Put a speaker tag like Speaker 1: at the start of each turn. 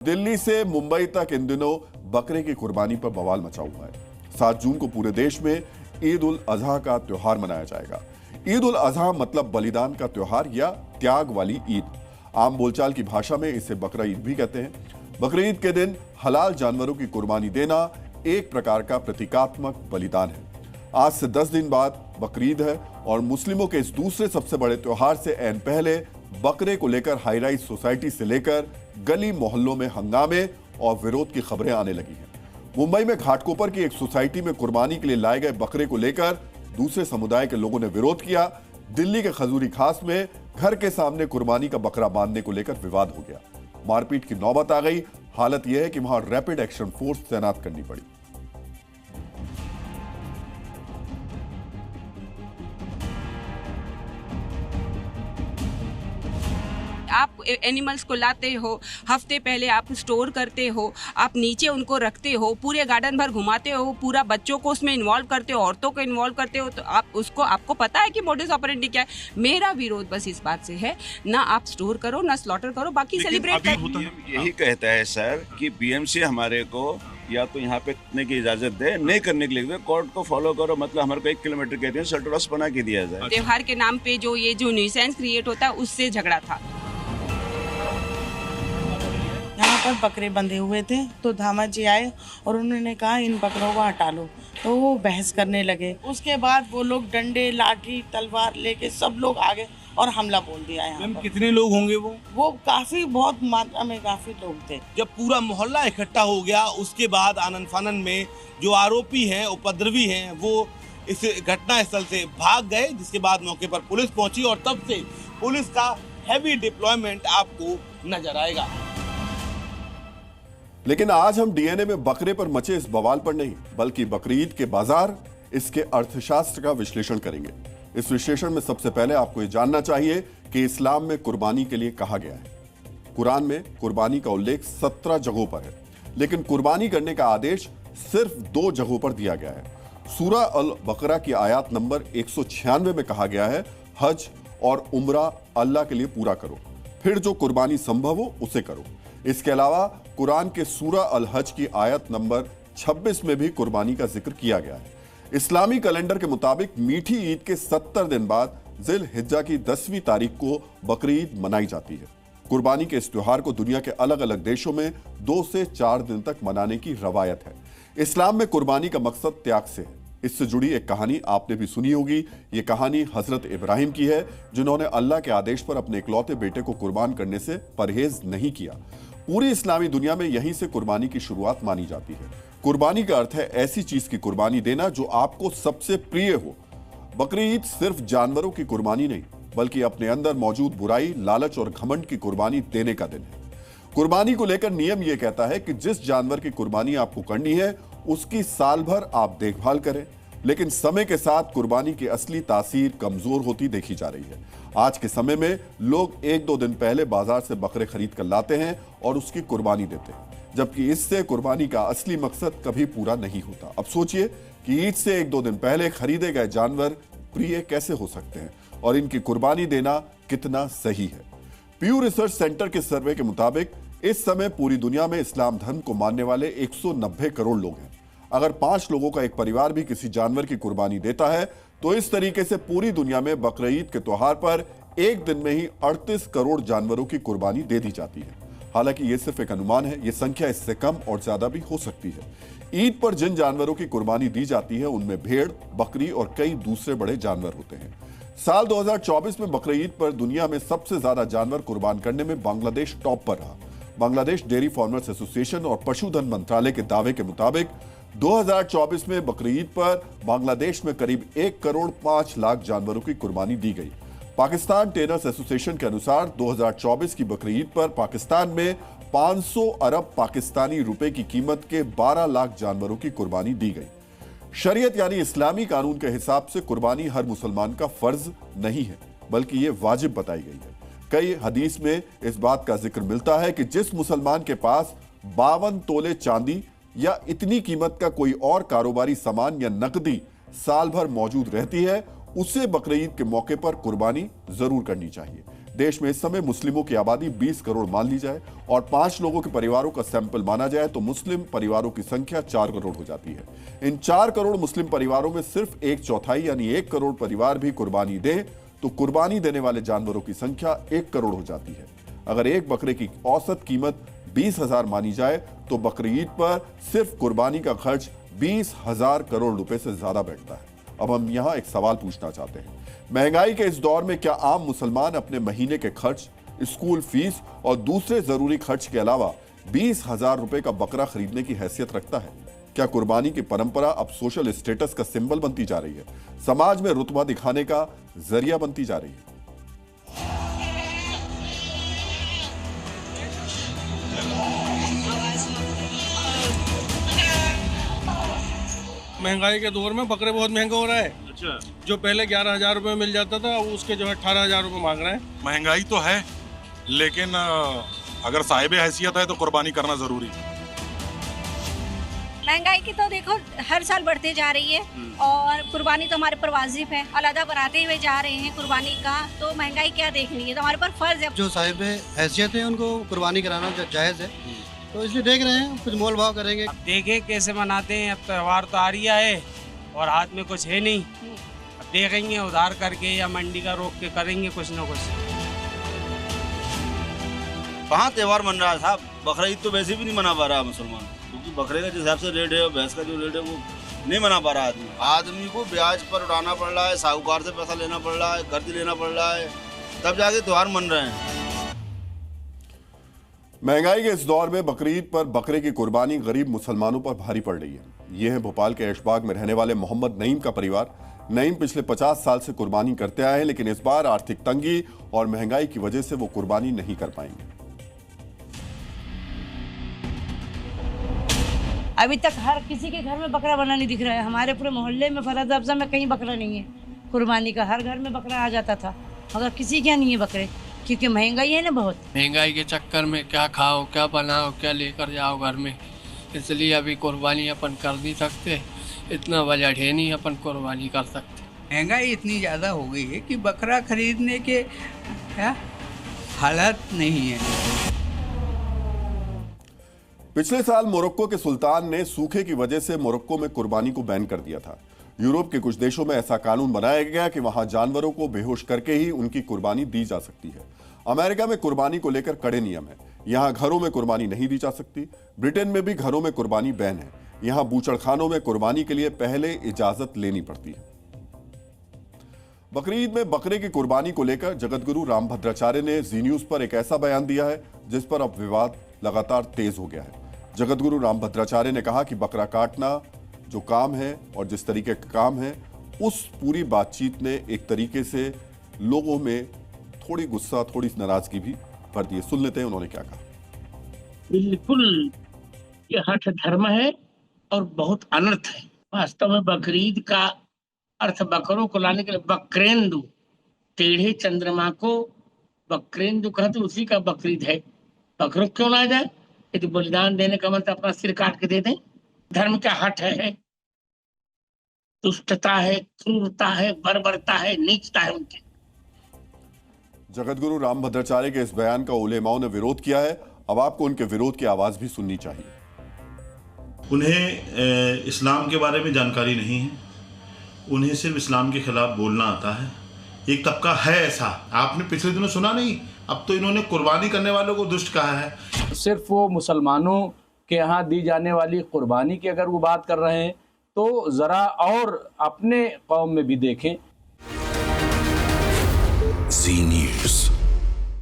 Speaker 1: दिल्ली से मुंबई तक इन दिनों बकरे की कुर्बानी पर बवाल मचा हुआ है। 7 जून को पूरे देश में ईद उल अजहा का त्योहार मनाया जाएगा। ईद उल अजहा मतलब बलिदान का त्योहार या त्याग वाली ईद। आम बोलचाल की भाषा में इसे बकरा ईद भी कहते हैं। बकरा ईद के दिन हलाल जानवरों की कुर्बानी देना एक प्रकार का प्रतीकात्मक बलिदान है। आज से 10 दिन बाद बकरीद है और मुस्लिमों के इस दूसरे सबसे बड़े त्योहार से ऐन पहले बकरे को लेकर हाई राइज सोसाइटी से लेकर गली मोहल्लों में हंगामे और विरोध की खबरें आने लगी हैं। मुंबई में घाटकोपर की एक सोसाइटी में कुर्बानी के लिए लाए गए बकरे को लेकर दूसरे समुदाय के लोगों ने विरोध किया। दिल्ली के खजूरी खास में घर के सामने कुर्बानी का बकरा बांधने को लेकर विवाद हो गया। मारपीट की नौबत आ गई। हालत यह है कि वहां रैपिड एक्शन फोर्स तैनात करनी पड़ी।
Speaker 2: आप एनिमल्स को लाते हो, हफ्ते पहले आप स्टोर करते हो, आप नीचे उनको रखते हो, पूरे गार्डन भर घुमाते हो, पूरा बच्चों को उसमें इन्वॉल्व करते हो, औरतों को इन्वॉल्व करते हो, तो आपको पता है कि मोडस ऑपरेंडी क्या है। मेरा विरोध बस इस बात से है, ना आप स्टोर करो ना स्लॉटर करो, बाकी सेलिब्रेट करो।
Speaker 3: यही कहता है सर कि बीएमसी हमारे को या तो यहाँ पे करने की इजाजत दे, नहीं करने के लिए कोर्ट को फॉलो करो, मतलब हमारे को 1 किलोमीटर कहते हैं शटरस बना के दिया जाए।
Speaker 2: त्योहार के नाम पे जो न्यूसेंस क्रिएट होता है उससे झगड़ा था।
Speaker 4: यहाँ पर बकरे बंधे हुए थे तो धामा जी आए और उन्होंने कहा इन बकरों को हटा लो, तो वो बहस करने लगे। उसके बाद वो लोग डंडे लाठी तलवार लेके सब लोग आ गए और हमला बोल दिया। यहाँ
Speaker 5: कितने लोग होंगे?
Speaker 4: वो काफी बहुत मात्रा में काफी लोग थे।
Speaker 5: जब पूरा मोहल्ला इकट्ठा हो गया उसके बाद आनन फानन में जो आरोपी हैं, उपद्रवी हैं, वो इस घटना स्थल से भाग गए, जिसके बाद मौके पर पुलिस पहुंची और तब से पुलिस का हैवी डिप्लॉयमेंट आपको नजर आएगा।
Speaker 1: लेकिन आज हम डीएनए में बकरे पर मचे इस बवाल पर नहीं, बल्कि बकरीद के बाजार, इसके अर्थशास्त्र का विश्लेषण करेंगे। इस विश्लेषण में सबसे पहले आपको यह जानना चाहिए कि इस्लाम में कुर्बानी के लिए कहा गया है। कुरान में कुर्बानी का उल्लेख 17 जगहों पर है, लेकिन कुर्बानी करने का आदेश सिर्फ 2 जगहों पर दिया गया है। सूरा अल बकरा की आयत नंबर 196 में कहा गया है, हज और उम्रा अल्लाह के लिए पूरा करो, फिर जो कुर्बानी संभव हो उसे करो। इसके अलावा कुरान के सूरा अल हज की आयत नंबर 26 में भी कुर्बानी का जिक्र किया गया है। इस्लामी कैलेंडर के मुताबिक मीठी ईद के 70 दिन बाद जिल हिज्जा की 10वीं तारीख को बकरीद मनाई जाती है। कुर्बानी के इस त्योहार को दुनिया के अलग अलग देशों में 2 से 4 दिन तक मनाने की रवायत है। इस्लाम में कुर्बानी का मकसद त्याग से है। इससे जुड़ी एक कहानी आपने भी सुनी होगी। ये कहानी हजरत इब्राहिम की है, जिन्होंने अल्लाह के आदेश पर अपने इकलौते बेटे को कुर्बान करने से परहेज नहीं किया। पूरी इस्लामी दुनिया में यहीं से कुर्बानी की शुरुआत मानी जाती है। कुर्बानी का अर्थ है ऐसी चीज की कुर्बानी देना जो आपको सबसे प्रिय हो। बकरी ईद सिर्फ जानवरों की कुर्बानी नहीं, बल्कि अपने अंदर मौजूद बुराई, लालच और घमंड की कुर्बानी देने का दिन है। कुर्बानी को लेकर नियम यह कहता है कि जिस जानवर की कुर्बानी आपको करनी है उसकी साल भर आप देखभाल करें, लेकिन समय के साथ कुर्बानी की असली तासीर कमजोर होती देखी जा रही है। आज के समय में लोग 1-2 दिन पहले बाजार से बकरे खरीद कर लाते हैं और उसकी कुर्बानी देते हैं, जबकि इससे कुर्बानी का असली मकसद कभी पूरा नहीं होता। अब सोचिए कि ईद से 1-2 दिन पहले खरीदे गए जानवर प्रिय कैसे हो सकते हैं और इनकी कुर्बानी देना कितना सही है। प्यू रिसर्च सेंटर के सर्वे के मुताबिक इस समय पूरी दुनिया में इस्लाम धर्म को मानने वाले 190 करोड़ लोग हैं। अगर 5 लोगों का एक परिवार भी किसी जानवर की कुर्बानी देता है तो इस तरीके से पूरी दुनिया में बकरा ईद के त्योहार पर एक दिन में ही 38 करोड़ जानवरों की कुर्बानी दे दी जाती है। हालांकि यह सिर्फ एक अनुमान है, यह संख्या इससे कम और ज्यादा भी हो सकती है। ईद पर जिन जानवरों की कुर्बानी दी जाती है उनमें भेड़, बकरी और कई दूसरे बड़े जानवर होते हैं। साल 2024 में बकरा ईद पर दुनिया में सबसे ज्यादा जानवर कुर्बान करने में बांग्लादेश टॉप पर रहा। बांग्लादेश डेयरी फार्मर्स एसोसिएशन और पशुधन मंत्रालय के दावे के मुताबिक 2024 में बकरी ईद पर बांग्लादेश में करीब 1 करोड़ 5 लाख जानवरों की कुर्बानी दी गई। पाकिस्तान टेनर्स एसोसिएशन के अनुसार 2024 की बकरी ईद पर पाकिस्तान में 500 अरब पाकिस्तानी रुपए की कीमत के 12 लाख जानवरों की कुर्बानी दी गई। शरीयत यानी इस्लामी कानून के हिसाब से कुर्बानी हर मुसलमान का फर्ज नहीं है, बल्कि यह वाजिब बताई गई है। कई हदीस में इस बात का जिक्र मिलता है कि जिस मुसलमान के पास 52 तोले चांदी या इतनी कीमत का कोई और कारोबारी सामान या नकदी साल भर मौजूद रहती है, उसे बकरीद के मौके पर कुर्बानी जरूर करनी चाहिए। देश में इस समय मुस्लिमों की आबादी 20 करोड़ मान ली जाए और 5 लोगों के परिवारों का सैंपल माना जाए तो मुस्लिम परिवारों की संख्या 4 करोड़ हो जाती है। इन 4 करोड़ मुस्लिम परिवारों में सिर्फ 1/4 यानी 1 करोड़ परिवार भी कुर्बानी दें तो कुर्बानी देने वाले जानवरों की संख्या 1 करोड़ हो जाती है। अगर एक बकरे की औसत कीमत 20,000 मानी जाए तो बकरी ईद पर सिर्फ कुर्बानी का खर्च 20,000 करोड़ रुपए से ज्यादा बैठता है। अब हम यहां एक सवाल पूछना चाहते हैं, महंगाई के इस दौर में क्या आम मुसलमान अपने महीने के खर्च, स्कूल फीस और दूसरे जरूरी खर्च के अलावा 20,000 रुपए का बकरा खरीदने की हैसियत रखता है? क्या कुर्बानी की परंपरा अब सोशल स्टेटस का सिंबल बनती जा रही है, समाज में रुतबा दिखाने का जरिया बनती जा रही है?
Speaker 6: महंगाई के दौर में बकरे बहुत महंगे हो रहा है।
Speaker 7: अच्छा,
Speaker 6: जो पहले 11,000 रुपये मिल जाता था वो उसके जो है 18,000 रुपये मांग रहे हैं।
Speaker 7: महंगाई तो है लेकिन अगर साहिब हैसियत है तो कुर्बानी करना जरूरी है।
Speaker 8: महंगाई की तो देखो हर साल बढ़ते जा रही है और कुर्बानी तो हमारे पर वाजिब है, अलहदा बनाते हुए जा रहे हैं कुर्बानी का, तो महंगाई क्या देखनी है, तो हमारे पर फर्ज है।
Speaker 9: जो साहिब हैसियत है उनको कुर्बानी कराना जायज़ है, तो इसलिए देख रहे हैं कुछ मोल भाव करेंगे।
Speaker 10: अब देखें कैसे मनाते हैं, अब त्योहार तो आ रहा है और हाथ में कुछ है नहीं, अब देखेंगे उधार करके या मंडी का रोक के करेंगे कुछ ना कुछ।
Speaker 3: कहाँ त्योहार मन रहा है साहब, बकरा ईद तो वैसे भी नहीं मना पा रहा मुसलमान, क्योंकि बकरे का जिस हिसाब से रेट है और भैंस का जो रेट है वो नहीं मना पा रहा आदमी को ब्याज पर उठाना पड़ रहा है, साहूकार से पैसा लेना पड़ रहा है, कर्ज लेना पड़ रहा है, तब जाके त्योहार मन रहे हैं।
Speaker 1: महंगाई के इस दौर में बकरीद पर बकरे की कुर्बानी गरीब मुसलमानों पर भारी पड़ रही है। यह है भोपाल के ऐशबाग में रहने वाले मोहम्मद नईम का परिवार। नईम पिछले 50 साल से कुर्बानी करते आए हैं, लेकिन इस बार आर्थिक तंगी और महंगाई की वजह से वो कुर्बानी नहीं कर पाएंगे।
Speaker 11: अभी तक हर किसी के घर में बकरा बना नहीं दिख रहा है। हमारे पूरे मोहल्ले में फराज अफजा में कहीं बकरा नहीं है कुर्बानी का। हर घर में बकरा आ जाता था मगर किसी के नहीं है बकरे, क्योंकि महंगाई है ना बहुत।
Speaker 10: महंगाई के चक्कर में क्या खाओ, क्या बनाओ, क्या लेकर जाओ घर में, इसलिए अभी कुर्बानी अपन कर नहीं सकते, इतना बजट है नहीं अपन कुर्बानी कर सकते।
Speaker 12: महंगाई इतनी ज़्यादा हो गई है कि बकरा खरीदने के हालात नहीं है।
Speaker 1: पिछले साल मोरक्को के सुल्तान ने सूखे की वजह से मोरक्को में कुर्बानी को बैन कर दिया था। यूरोप के कुछ देशों में ऐसा कानून बनाया गया कि वहां जानवरों को बेहोश करके ही उनकी कुर्बानी दी जा सकती है। अमेरिका में कुर्बानी को लेकर कड़े नियम है। यहां घरों में कुर्बानी नहीं दी जा सकती। ब्रिटेन में भी घरों में कुर्बानी बैन है। यहां बूचड़खानों में कुर्बानी के लिए पहले इजाजत लेनी पड़ती है। बकरीद में बकरे की कुर्बानी को लेकर जगतगुरु रामभद्राचार्य ने जी न्यूज पर एक ऐसा बयान दिया है जिस पर अब विवाद लगातार तेज हो गया है। जगतगुरु रामभद्राचार्य ने कहा कि बकरा काटना जो काम है और जिस तरीके का काम है, उस पूरी बातचीत ने एक तरीके से लोगों में थोड़ी गुस्सा, थोड़ी नाराजगी भी भर दी है। सुन लेते हैं उन्होंने क्या कहा।
Speaker 13: बिल्कुल ये हठ धर्म है और बहुत अनर्थ है। वास्तव में बकरीद का अर्थ बकरों को लाने के लिए बकरेंदु, टेढ़े चंद्रमा को बकरेंदु कहते, उसी का बकरीद है। बकरों क्यों लाया जाए? यदि बलिदान देने का मतलब अपना सिर काट के दे दें। धर्म का हट है, दुष्टता है, क्रूरता है, बर्बरता है, नीचता है उनकी।
Speaker 1: जगतगुरु रामभद्राचार्य के इस बयान का उलेमाओं ने विरोध किया है। अब आपको उनके विरोध की आवाज भी सुननी चाहिए।
Speaker 14: उन्हें इस्लाम के बारे में जानकारी नहीं है, उन्हें सिर्फ इस्लाम के खिलाफ बोलना आता है। एक तबका है ऐसा, आपने पिछले दिनों सुना नहीं, अब तो इन्होंने कुर्बानी करने वालों को दुष्ट कहा है।
Speaker 15: सिर्फ वो मुसलमानों के यहाँ दी जाने वाली कुर्बानी की अगर वो बात कर रहे हैं तो जरा और अपने कौम में भी देखें।
Speaker 16: जी न्यूज़।